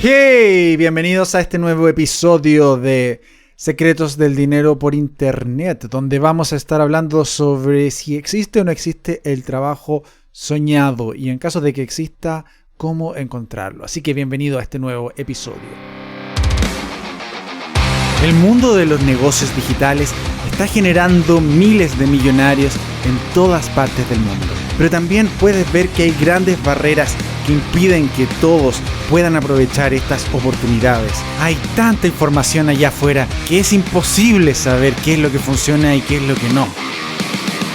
Hey, bienvenidos a este nuevo episodio de Secretos del Dinero por Internet, donde vamos a estar hablando sobre si existe o no existe el trabajo soñado y en caso de que exista, cómo encontrarlo. Así que bienvenido a este nuevo episodio. El mundo de los negocios digitales está generando miles de millonarios en todas partes del mundo, pero también puedes ver que hay grandes barreras que impiden que todos puedan aprovechar estas oportunidades. Hay tanta información allá afuera que es imposible saber qué es lo que funciona y qué es lo que no.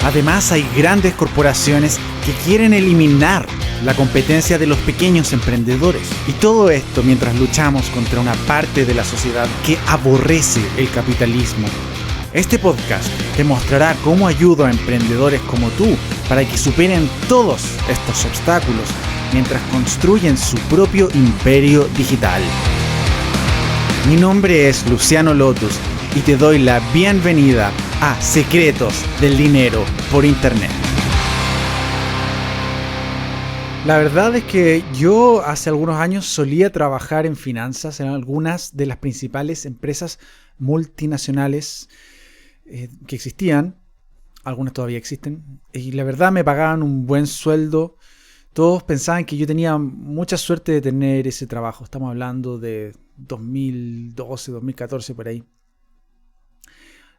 Además, hay grandes corporaciones que quieren eliminar la competencia de los pequeños emprendedores. Y todo esto mientras luchamos contra una parte de la sociedad que aborrece el capitalismo. Este podcast te mostrará cómo ayudo a emprendedores como tú para que superen todos estos obstáculos mientras construyen su propio imperio digital. Mi nombre es Luciano Lotus y te doy la bienvenida a Secretos del Dinero por Internet. La verdad es que yo hace algunos años solía trabajar en finanzas en algunas de las principales empresas multinacionales que existían. Algunas todavía existen. Y la verdad me pagaban un buen sueldo. Todos pensaban que yo tenía mucha suerte de tener ese trabajo. Estamos hablando de 2012, 2014, por ahí.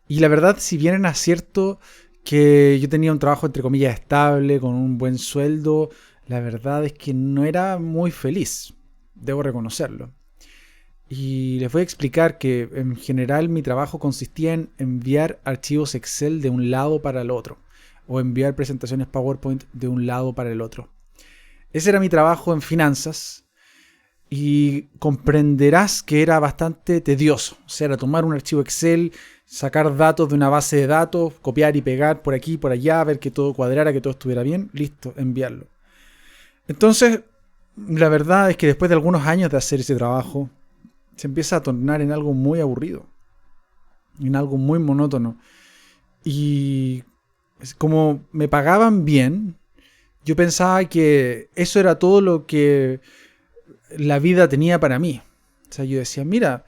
Y la verdad, si bien era cierto que yo tenía un trabajo entre comillas estable, con un buen sueldo, la verdad es que no era muy feliz. Debo reconocerlo. Y les voy a explicar que en general mi trabajo consistía en enviar archivos Excel de un lado para el otro. O enviar presentaciones PowerPoint de un lado para el otro. Ese era mi trabajo en finanzas y comprenderás que era bastante tedioso. O sea, era tomar un archivo Excel, sacar datos de una base de datos, copiar y pegar por aquí y por allá, ver que todo cuadrara, que todo estuviera bien, listo, enviarlo. Entonces, la verdad es que después de algunos años de hacer ese trabajo, se empieza a tornar en algo muy aburrido, en algo muy monótono. Y como me pagaban bien, yo pensaba que eso era todo lo que la vida tenía para mí. O sea, yo decía, mira,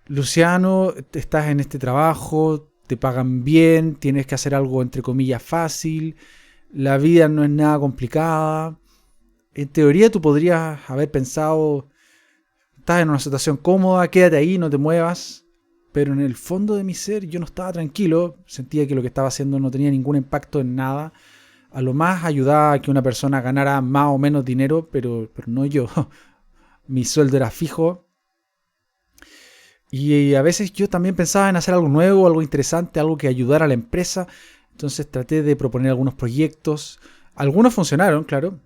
Luciano, estás en este trabajo, te pagan bien, tienes que hacer algo entre comillas fácil, la vida no es nada complicada. En teoría tú podrías haber pensado, estás en una situación cómoda, quédate ahí, no te muevas. Pero en el fondo de mi ser yo no estaba tranquilo, sentía que lo que estaba haciendo no tenía ningún impacto en nada. A lo más ayudaba a que una persona ganara más o menos dinero, pero no yo. Mi sueldo era fijo. Y a veces yo también pensaba en hacer algo nuevo, algo interesante, algo que ayudara a la empresa. Entonces traté de proponer algunos proyectos. Algunos funcionaron, claro,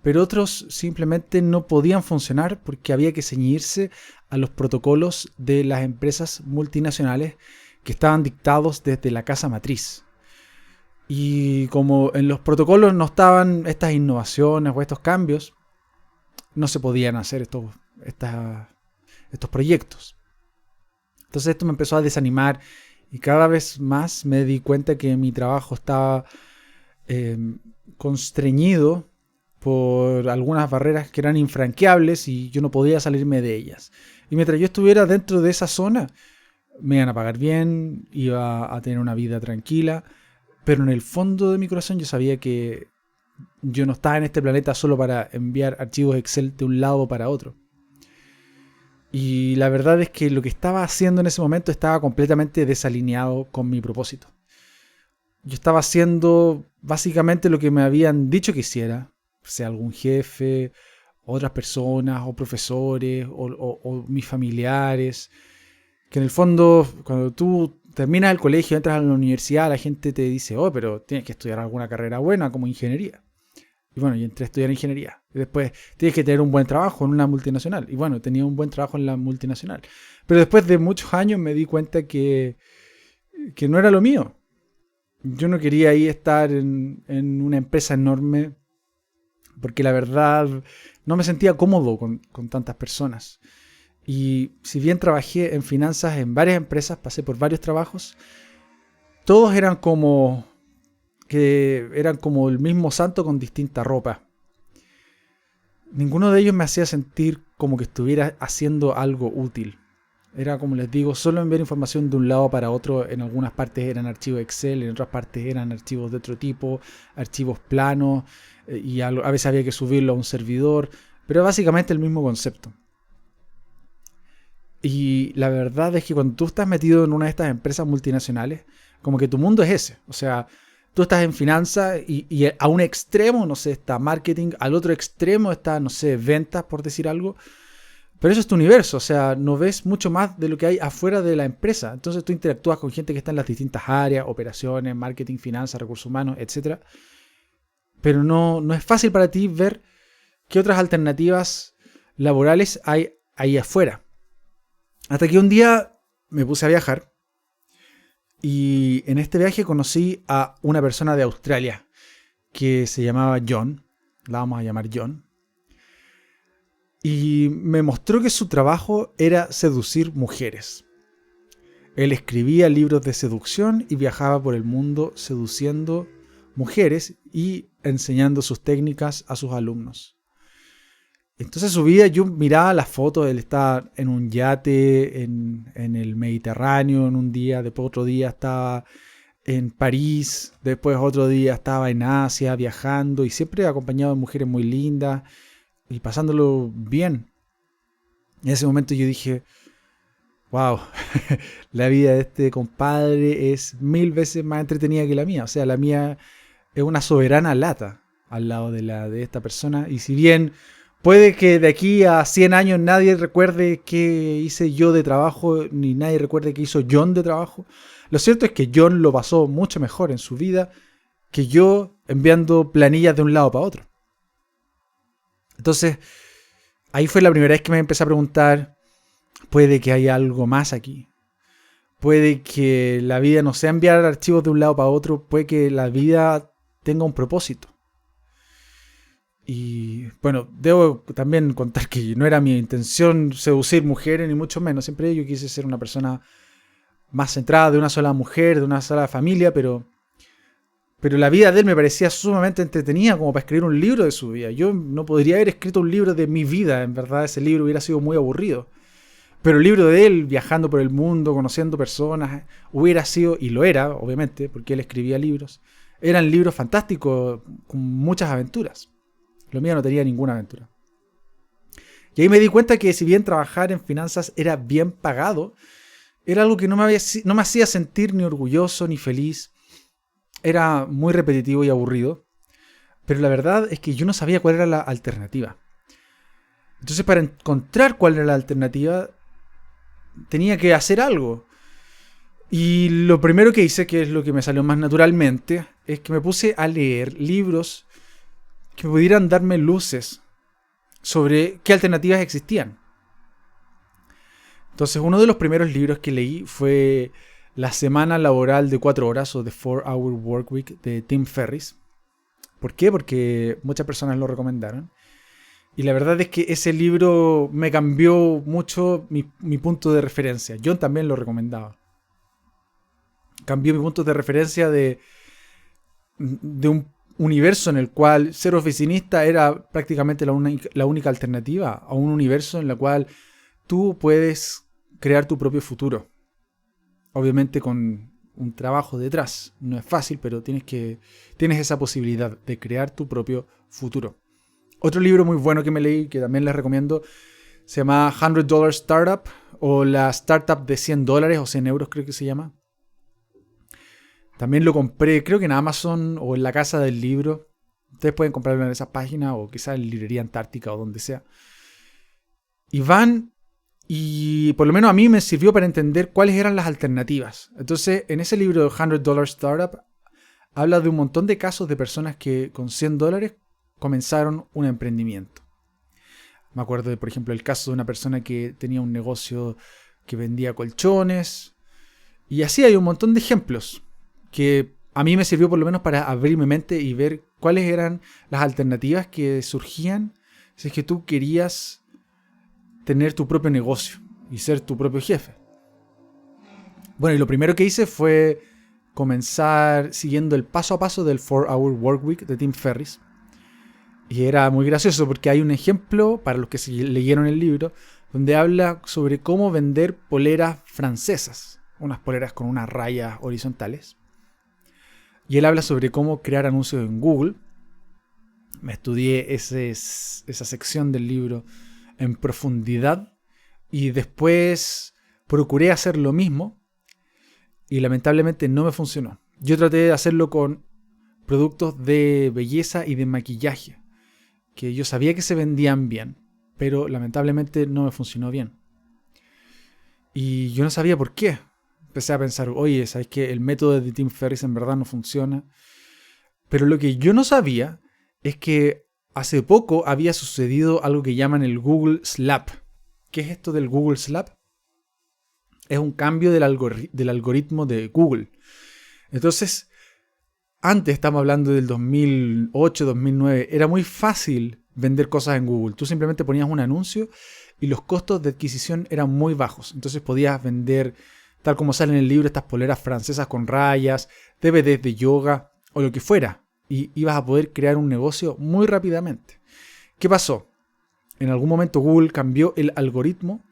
pero otros simplemente no podían funcionar porque había que ceñirse a los protocolos de las empresas multinacionales que estaban dictados desde la casa matriz. Y como en los protocolos no estaban estas innovaciones o estos cambios, no se podían hacer estos proyectos. Entonces esto me empezó a desanimar y cada vez más me di cuenta que mi trabajo estaba constreñido por algunas barreras que eran infranqueables y yo no podía salirme de ellas. Y mientras yo estuviera dentro de esa zona, me iban a pagar bien, iba a tener una vida tranquila. Pero en el fondo de mi corazón yo sabía que yo no estaba en este planeta solo para enviar archivos Excel de un lado para otro. Y la verdad es que lo que estaba haciendo en ese momento estaba completamente desalineado con mi propósito. Yo estaba haciendo básicamente lo que me habían dicho que hiciera, sea algún jefe, otras personas, o profesores, o mis familiares. Que en el fondo, cuando tú terminas el colegio, entras a la universidad, la gente te dice, oh, pero tienes que estudiar alguna carrera buena como ingeniería. Y bueno, yo entré a estudiar ingeniería. Y después tienes que tener un buen trabajo en una multinacional. Y bueno, tenía un buen trabajo en la multinacional. Pero después de muchos años me di cuenta que no era lo mío. Yo no quería ahí estar en una empresa enorme porque la verdad no me sentía cómodo con tantas personas. Y si bien trabajé en finanzas en varias empresas, pasé por varios trabajos, todos eran como el mismo santo con distinta ropa. Ninguno de ellos me hacía sentir como que estuviera haciendo algo útil. Era, como les digo, solo enviar información de un lado para otro. En algunas partes eran archivos Excel, en otras partes eran archivos de otro tipo, archivos planos, y a veces había que subirlo a un servidor, pero básicamente el mismo concepto. Y la verdad es que cuando tú estás metido en una de estas empresas multinacionales, como que tu mundo es ese. O sea, tú estás en finanzas y a un extremo, no sé, está marketing, al otro extremo está, no sé, ventas, por decir algo. Pero eso es tu universo, o sea, no ves mucho más de lo que hay afuera de la empresa. Entonces tú interactúas con gente que está en las distintas áreas, operaciones, marketing, finanzas, recursos humanos, etc. Pero no es fácil para ti ver qué otras alternativas laborales hay ahí afuera. Hasta que un día me puse a viajar y en este viaje conocí a una persona de Australia que se llamaba John. La vamos a llamar John. Y me mostró que su trabajo era seducir mujeres. Él escribía libros de seducción y viajaba por el mundo seduciendo mujeres y enseñando sus técnicas a sus alumnos. Entonces su vida, yo miraba las fotos, él estaba en un yate en el Mediterráneo en un día, después otro día estaba en París, después otro día estaba en Asia viajando y siempre acompañado de mujeres muy lindas y pasándolo bien. En ese momento yo dije, wow, la vida de este compadre es 1000 veces más entretenida que la mía. O sea, la mía es una soberana lata al lado de la de esta persona. Y si bien puede que de aquí a 100 años nadie recuerde qué hice yo de trabajo, ni nadie recuerde qué hizo John de trabajo, lo cierto es que John lo pasó mucho mejor en su vida que yo enviando planillas de un lado para otro. Entonces, ahí fue la primera vez que me empecé a preguntar, puede que haya algo más aquí. Puede que la vida no sea enviar archivos de un lado para otro, puede que la vida tenga un propósito. Y bueno, debo también contar que no era mi intención seducir mujeres, ni mucho menos. Siempre yo quise ser una persona más centrada, de una sola mujer, de una sola familia, pero la vida de él me parecía sumamente entretenida como para escribir un libro de su vida. Yo no podría haber escrito un libro de mi vida, en verdad ese libro hubiera sido muy aburrido. Pero el libro de él, viajando por el mundo, conociendo personas, hubiera sido, y lo era, obviamente, porque él escribía libros, eran libros fantásticos, con muchas aventuras. Lo mío no tenía ninguna aventura. Y ahí me di cuenta que si bien trabajar en finanzas era bien pagado, era algo que no me hacía sentir ni orgulloso ni feliz. Era muy repetitivo y aburrido. Pero la verdad es que yo no sabía cuál era la alternativa. Entonces, para encontrar cuál era la alternativa, tenía que hacer algo. Y lo primero que hice, que es lo que me salió más naturalmente, es que me puse a leer libros que pudieran darme luces sobre qué alternativas existían. Entonces, uno de los primeros libros que leí fue La semana laboral de 4 horas o The 4-Hour Workweek de Tim Ferriss. ¿Por qué? Porque muchas personas lo recomendaron. Y la verdad es que ese libro me cambió mucho mi punto de referencia. John también lo recomendaba. Cambió mi punto de referencia de un universo en el cual ser oficinista era prácticamente la única alternativa a un universo en el cual tú puedes crear tu propio futuro. Obviamente con un trabajo detrás. No es fácil, pero tienes esa posibilidad de crear tu propio futuro. Otro libro muy bueno que me leí, que también les recomiendo, se llama $100 Startup, o la Startup de $100 o 100 euros creo que se llama. También lo compré, creo que en Amazon o en la Casa del Libro. Ustedes pueden comprarlo en esas páginas o quizás en Librería Antártica o donde sea. Y por lo menos a mí me sirvió para entender cuáles eran las alternativas. Entonces, en ese libro de $100 Startup, habla de un montón de casos de personas que con $100 comenzaron un emprendimiento. Me acuerdo de, por ejemplo, el caso de una persona que tenía un negocio que vendía colchones. Y así hay un montón de ejemplos que a mí me sirvió por lo menos para abrir mi mente y ver cuáles eran las alternativas que surgían si es que tú querías tener tu propio negocio y ser tu propio jefe. Bueno, y lo primero que hice fue comenzar siguiendo el paso a paso del 4-Hour Workweek de Tim Ferriss. Y era muy gracioso porque hay un ejemplo, para los que leyeron el libro, donde habla sobre cómo vender poleras francesas, unas poleras con unas rayas horizontales. Y él habla sobre cómo crear anuncios en Google. Me estudié esa sección del libro en profundidad y después procuré hacer lo mismo y lamentablemente no me funcionó. Yo traté de hacerlo con productos de belleza y de maquillaje, que yo sabía que se vendían bien, pero lamentablemente no me funcionó bien. Y yo no sabía por qué. Empecé a pensar, oye, ¿sabes qué? El método de Tim Ferriss en verdad no funciona. Pero lo que yo no sabía es que hace poco había sucedido algo que llaman el Google Slap. ¿Qué es esto del Google Slap? Es un cambio del algoritmo de Google. Entonces, antes, estamos hablando del 2008, 2009, era muy fácil vender cosas en Google. Tú simplemente ponías un anuncio y los costos de adquisición eran muy bajos. Entonces podías vender, tal como sale en el libro, estas poleras francesas con rayas, DVDs de yoga o lo que fuera. Y ibas a poder crear un negocio muy rápidamente. ¿Qué pasó? En algún momento Google cambió el algoritmo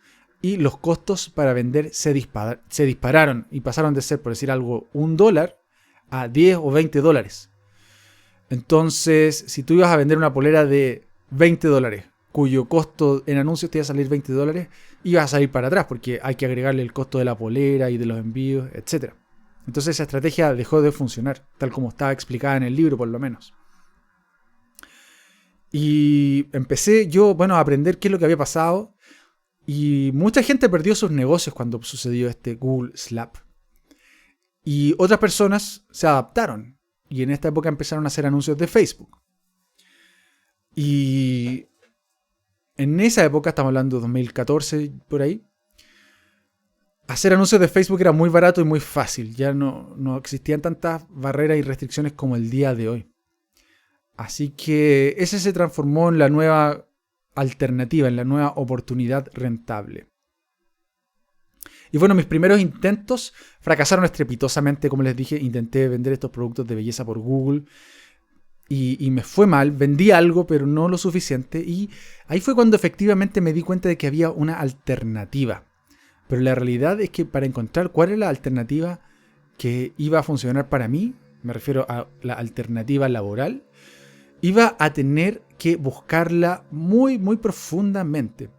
y los costos para vender se dispararon y pasaron de ser, por decir algo, $1 a 10 o 20 dólares. Entonces, si tú ibas a vender una polera de 20 dólares, cuyo costo en anuncios te iba a salir 20 dólares, ibas a salir para atrás porque hay que agregarle el costo de la polera y de los envíos, etc. Entonces esa estrategia dejó de funcionar, tal como estaba explicada en el libro por lo menos. Y empecé yo, a aprender qué es lo que había pasado. Y mucha gente perdió sus negocios cuando sucedió este Google Slap. Y otras personas se adaptaron. Y en esta época empezaron a hacer anuncios de Facebook. Y en esa época, estamos hablando de 2014, por ahí, hacer anuncios de Facebook era muy barato y muy fácil. Ya no existían tantas barreras y restricciones como el día de hoy. Así que ese se transformó en la nueva alternativa, en la nueva oportunidad rentable. Y bueno, mis primeros intentos fracasaron estrepitosamente. Como les dije, intenté vender estos productos de belleza por Google y me fue mal. Vendí algo, pero no lo suficiente. Y ahí fue cuando efectivamente me di cuenta de que había una alternativa. Pero la realidad es que para encontrar cuál era la alternativa que iba a funcionar para mí, me refiero a la alternativa laboral, iba a tener que buscarla muy, muy profundamente.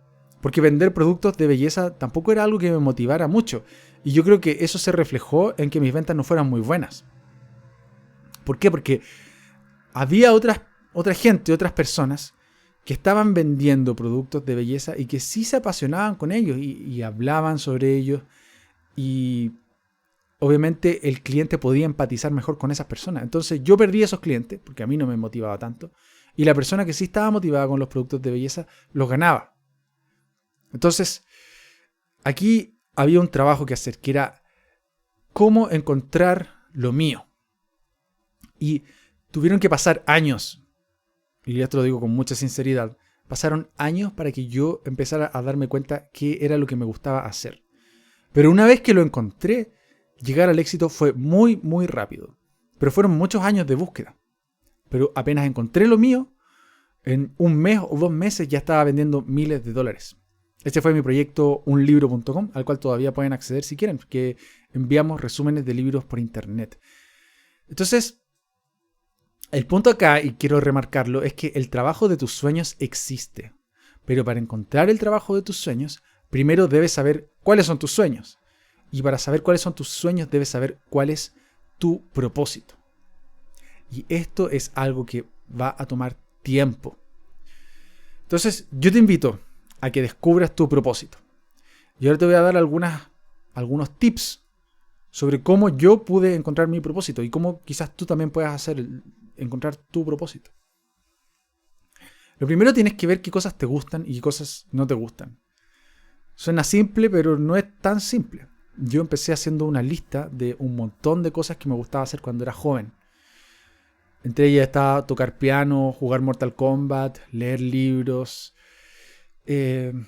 Porque vender productos de belleza tampoco era algo que me motivara mucho. Y yo creo que eso se reflejó en que mis ventas no fueran muy buenas. ¿Por qué? Porque había otra gente, otras personas que estaban vendiendo productos de belleza y que sí se apasionaban con ellos y hablaban sobre ellos. Y obviamente el cliente podía empatizar mejor con esas personas. Entonces yo perdí esos clientes porque a mí no me motivaba tanto. Y la persona que sí estaba motivada con los productos de belleza los ganaba. Entonces, aquí había un trabajo que hacer, que era cómo encontrar lo mío. Y tuvieron que pasar años, y esto lo digo con mucha sinceridad, pasaron años para que yo empezara a darme cuenta qué era lo que me gustaba hacer. Pero una vez que lo encontré, llegar al éxito fue muy, muy rápido. Pero fueron muchos años de búsqueda. Pero apenas encontré lo mío, en un mes o 2 meses ya estaba vendiendo miles de dólares. Este fue mi proyecto unlibro.com, al cual todavía pueden acceder si quieren, porque enviamos resúmenes de libros por internet. Entonces, el punto acá, y quiero remarcarlo, es que el trabajo de tus sueños existe. Pero para encontrar el trabajo de tus sueños, primero debes saber cuáles son tus sueños. Y para saber cuáles son tus sueños, debes saber cuál es tu propósito. Y esto es algo que va a tomar tiempo. Entonces, yo te invito a que descubras tu propósito. Y ahora te voy a dar algunos tips sobre cómo yo pude encontrar mi propósito y cómo quizás tú también puedas encontrar tu propósito. Lo primero, tienes que ver qué cosas te gustan y qué cosas no te gustan. Suena simple, pero no es tan simple. Yo empecé haciendo una lista de un montón de cosas que me gustaba hacer cuando era joven. Entre ellas estaba tocar piano, jugar Mortal Kombat, leer libros,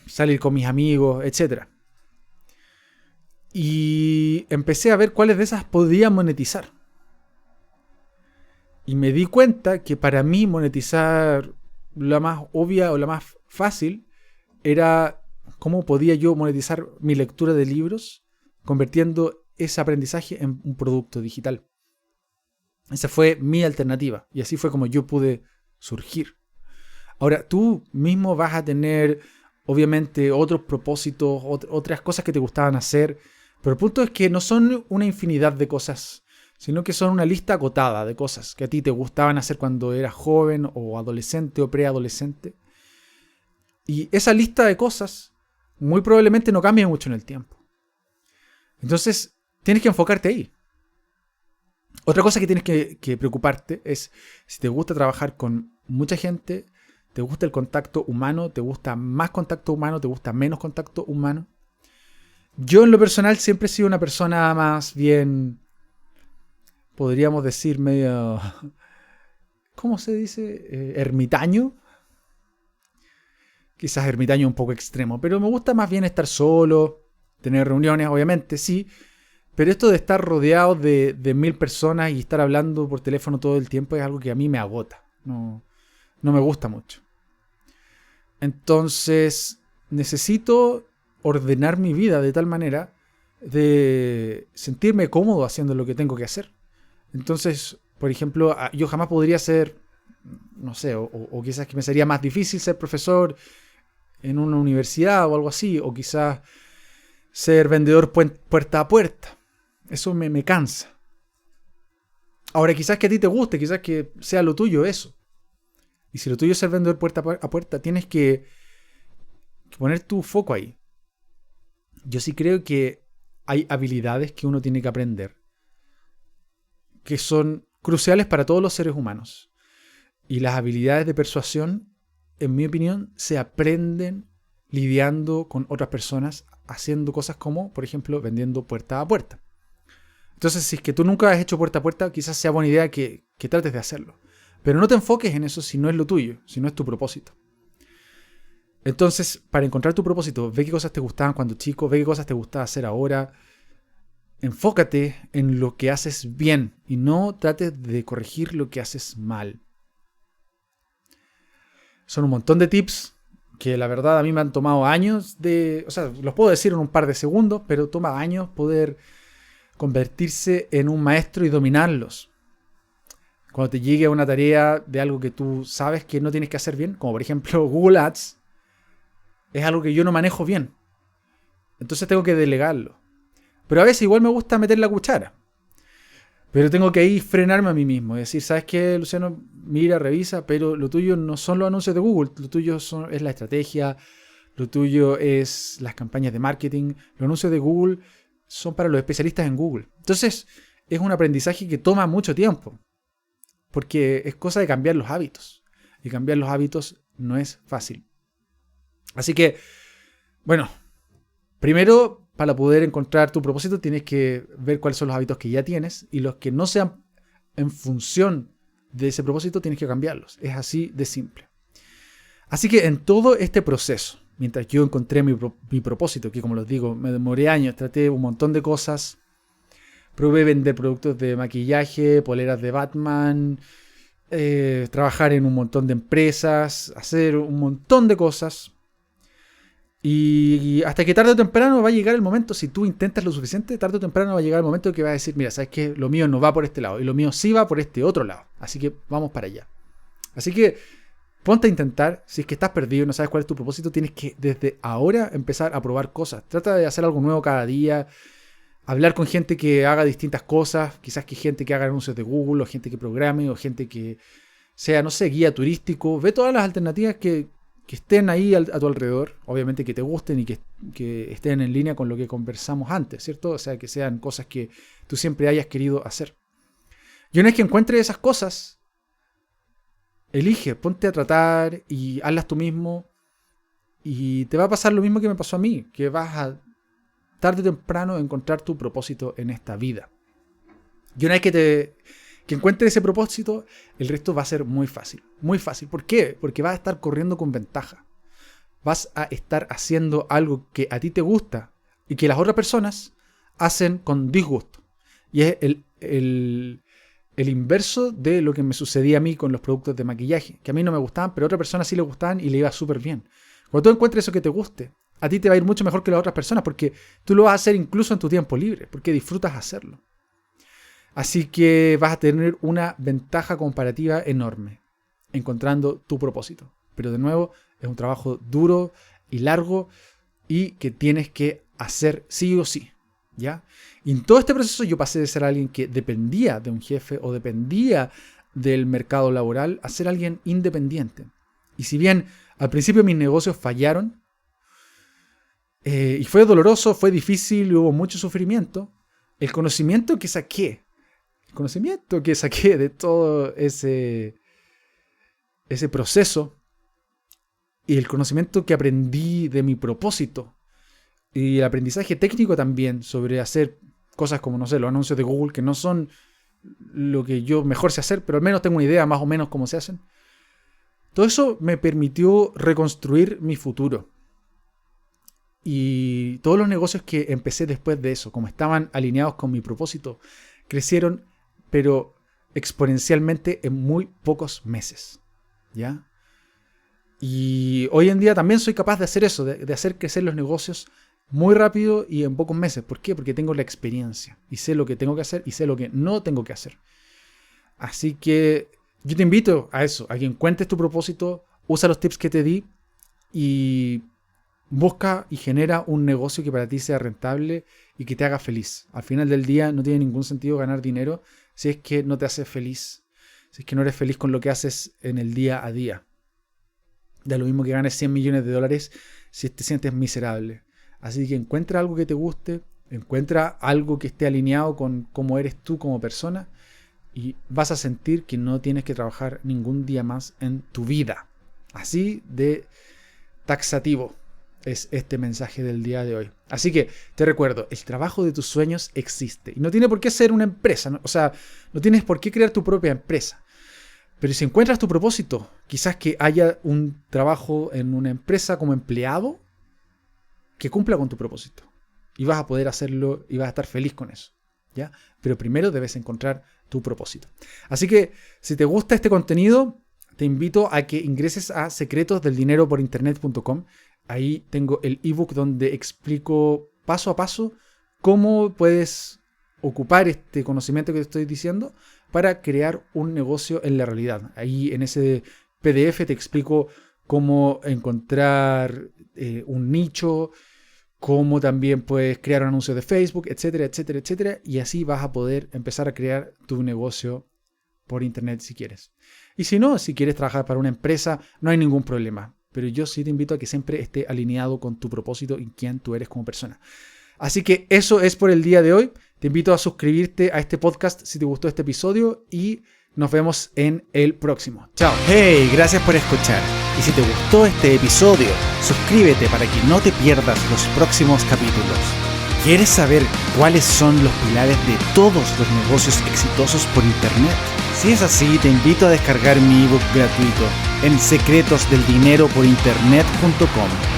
salir con mis amigos, etc. Y empecé a ver cuáles de esas podía monetizar. Y me di cuenta que para mí monetizar la más obvia o la más fácil era cómo podía yo monetizar mi lectura de libros convirtiendo ese aprendizaje en un producto digital. Esa fue mi alternativa y así fue como yo pude surgir. Ahora, tú mismo vas a tener obviamente otros propósitos, otras cosas que te gustaban hacer, pero el punto es que no son una infinidad de cosas, sino que son una lista acotada de cosas que a ti te gustaban hacer cuando eras joven o adolescente o preadolescente. Y esa lista de cosas muy probablemente no cambia mucho en el tiempo. Entonces, tienes que enfocarte ahí. Otra cosa que tienes que preocuparte es si te gusta trabajar con mucha gente, te gusta el contacto humano, te gusta más contacto humano, te gusta menos contacto humano. Yo en lo personal siempre he sido una persona más bien, podríamos decir medio, ¿cómo se dice? Ermitaño. Quizás ermitaño un poco extremo, pero me gusta más bien estar solo, tener reuniones, obviamente, sí. Pero esto de estar rodeado de 1000 personas y estar hablando por teléfono todo el tiempo es algo que a mí me agota. No me gusta mucho. Entonces, necesito ordenar mi vida de tal manera de sentirme cómodo haciendo lo que tengo que hacer. Entonces, por ejemplo, yo jamás podría ser, no sé, o quizás que me sería más difícil ser profesor en una universidad o algo así, o quizás ser vendedor puerta a puerta. Eso me cansa. Ahora, quizás que a ti te guste, quizás que sea lo tuyo eso. Y si lo tuyo es ser vendedor puerta a puerta, tienes que poner tu foco ahí. Yo sí creo que hay habilidades que uno tiene que aprender que son cruciales para todos los seres humanos. Y las habilidades de persuasión, en mi opinión, se aprenden lidiando con otras personas, haciendo cosas como, por ejemplo, vendiendo puerta a puerta. Entonces, si es que tú nunca has hecho puerta a puerta, quizás sea buena idea que trates de hacerlo. Pero no te enfoques en eso si no es lo tuyo, si no es tu propósito. Entonces, para encontrar tu propósito, ve qué cosas te gustaban cuando chico, ve qué cosas te gustaba hacer ahora. Enfócate en lo que haces bien y no trates de corregir lo que haces mal. Son un montón de tips que la verdad a mí me han tomado años los puedo decir en un par de segundos, pero toma años poder convertirse en un maestro y dominarlos. Cuando te llegue una tarea de algo que tú sabes que no tienes que hacer bien, como por ejemplo Google Ads, es algo que yo no manejo bien. Entonces tengo que delegarlo. Pero a veces igual me gusta meter la cuchara. Pero tengo que ahí frenarme a mí mismo. Es decir, ¿sabes qué, Luciano? Mira, revisa, pero lo tuyo no son los anuncios de Google. Lo tuyo es la estrategia. Lo tuyo es las campañas de marketing. Los anuncios de Google son para los especialistas en Google. Entonces, es un aprendizaje que toma mucho tiempo. Porque es cosa de cambiar los hábitos. Y cambiar los hábitos no es fácil. Así que, bueno, primero, para poder encontrar tu propósito, tienes que ver cuáles son los hábitos que ya tienes. Y los que no sean en función de ese propósito, tienes que cambiarlos. Es así de simple. Así que en todo este proceso, mientras yo encontré mi propósito, que como les digo, me demoré años, traté un montón de cosas. Probé vender productos de maquillaje, poleras de Batman, trabajar en un montón de empresas, hacer un montón de cosas. Y hasta que tarde o temprano va a llegar el momento, si tú intentas lo suficiente, tarde o temprano va a llegar el momento que vas a decir, mira, sabes que lo mío no va por este lado y lo mío sí va por este otro lado. Así que vamos para allá. Así que ponte a intentar, si es que estás perdido y no sabes cuál es tu propósito, tienes que desde ahora empezar a probar cosas. Trata de hacer algo nuevo cada día. Hablar con gente que haga distintas cosas, quizás que gente que haga anuncios de Google, o gente que programe, o gente que sea, no sé, guía turístico. Ve todas las alternativas que estén ahí a tu alrededor, obviamente que te gusten y que estén en línea con lo que conversamos antes, ¿cierto? O sea, que sean cosas que tú siempre hayas querido hacer. Y una vez que encuentres esas cosas, elige, ponte a tratar y hazlas tú mismo. Y te va a pasar lo mismo que me pasó a mí, que vas a tarde o temprano encontrar tu propósito en esta vida. Y una vez que encuentres ese propósito, el resto va a ser muy fácil. Muy fácil. ¿Por qué? Porque vas a estar corriendo con ventaja. Vas a estar haciendo algo que a ti te gusta y que las otras personas hacen con disgusto. Y es el el inverso de lo que me sucedía a mí con los productos de maquillaje, que a mí no me gustaban, pero a otra persona sí le gustaban y le iba súper bien. Cuando tú encuentres eso que te guste, a ti te va a ir mucho mejor que las otras personas, porque tú lo vas a hacer incluso en tu tiempo libre, porque disfrutas hacerlo. Así que vas a tener una ventaja comparativa enorme, encontrando tu propósito. Pero de nuevo, es un trabajo duro y largo y que tienes que hacer sí o sí, ¿ya? Y en todo este proceso yo pasé de ser alguien que dependía de un jefe o dependía del mercado laboral a ser alguien independiente. Y si bien al principio mis negocios fallaron, y fue doloroso, fue difícil, hubo mucho sufrimiento, el conocimiento que saqué de todo ese proceso y el conocimiento que aprendí de mi propósito y el aprendizaje técnico también sobre hacer cosas como, no sé, los anuncios de Google, que no son lo que yo mejor sé hacer, pero al menos tengo una idea más o menos cómo se hacen. Todo eso me permitió reconstruir mi futuro. Y todos los negocios que empecé después de eso, como estaban alineados con mi propósito, crecieron, pero exponencialmente en muy pocos meses, ¿ya? Y hoy en día también soy capaz de hacer eso, de hacer crecer los negocios muy rápido y en pocos meses. ¿Por qué? Porque tengo la experiencia y sé lo que tengo que hacer y sé lo que no tengo que hacer. Así que yo te invito a eso, a que encuentres tu propósito, usa los tips que te di y busca y genera un negocio que para ti sea rentable y que te haga feliz. Al final del día no tiene ningún sentido ganar dinero si es que no te hace feliz, si es que no eres feliz con lo que haces en el día a día. Da lo mismo que ganes 100 millones de dólares si te sientes miserable. Así que encuentra algo que te guste, encuentra algo que esté alineado con cómo eres tú como persona y vas a sentir que no tienes que trabajar ningún día más en tu vida. Así de taxativo es este mensaje del día de hoy. Así que te recuerdo, el trabajo de tus sueños existe y no tiene por qué ser una empresa, ¿no? O sea, no tienes por qué crear tu propia empresa. Pero si encuentras tu propósito, quizás que haya un trabajo en una empresa como empleado que cumpla con tu propósito. Y vas a poder hacerlo y vas a estar feliz con eso, ¿ya? Pero primero debes encontrar tu propósito. Así que si te gusta este contenido, te invito a que ingreses a secretosdeldineroperinternet.com. Ahí tengo el ebook donde explico paso a paso cómo puedes ocupar este conocimiento que te estoy diciendo para crear un negocio en la realidad. Ahí en ese PDF te explico cómo encontrar un nicho, cómo también puedes crear un anuncio de Facebook, etcétera, etcétera, etcétera. Y así vas a poder empezar a crear tu negocio por internet si quieres. Y si no, si quieres trabajar para una empresa, no hay ningún problema. Pero yo sí te invito a que siempre esté alineado con tu propósito y quién tú eres como persona. Así que eso es por el día de hoy. Te invito a suscribirte a este podcast si te gustó este episodio y nos vemos en el próximo. Chao. Hey, gracias por escuchar. Y si te gustó este episodio, suscríbete para que no te pierdas los próximos capítulos. ¿Quieres saber cuáles son los pilares de todos los negocios exitosos por internet? Si es así, te invito a descargar mi ebook gratuito en secretosdeldineroperinternet.com.